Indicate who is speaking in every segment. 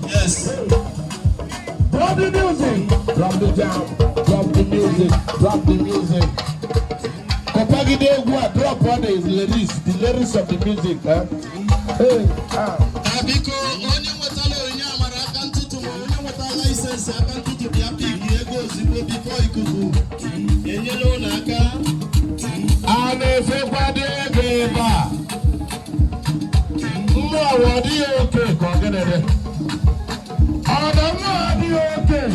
Speaker 1: Yes.
Speaker 2: Drop the music. Drop the jam. Drop the music. Drop the music. Kopagide Gua, drop on the lyrics of the music. Huh? Hey,
Speaker 1: Abiko, onye watalo nyamara kantutu mo, onye watala license akantutu bia pigi ego zibo before ikuku. Enyelo naka.
Speaker 2: Ane fepade geba. Mwa wadi okay, kongenere. Ana wadi okay.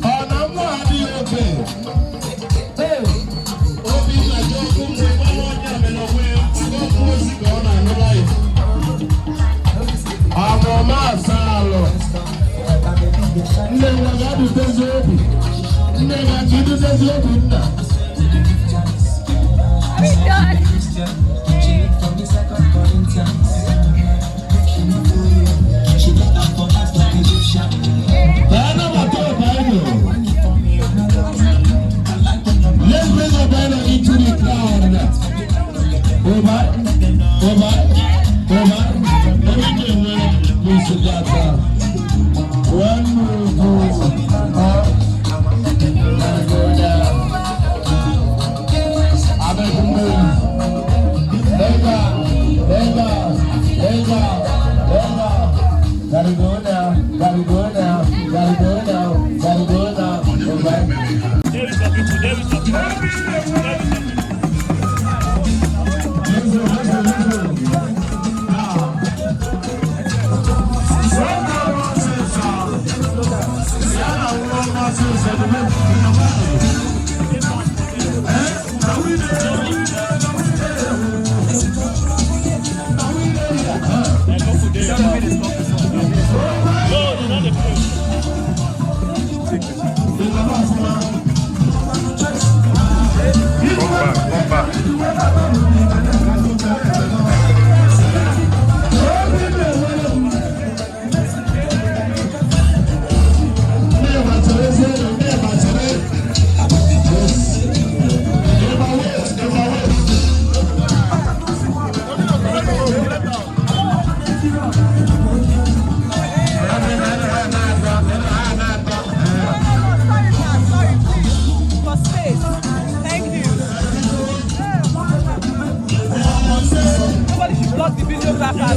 Speaker 2: Ana wadi okay. Hey,
Speaker 1: Obi na joku mwa wanya melowe. Ako music ona no life.
Speaker 2: Amoma salo. Ndenga gadu tezobi. Ndenga chidu tezobi na. Let's bring the banner into the crowd. Over. We should get one move. Gotta go now.
Speaker 3: The videographer.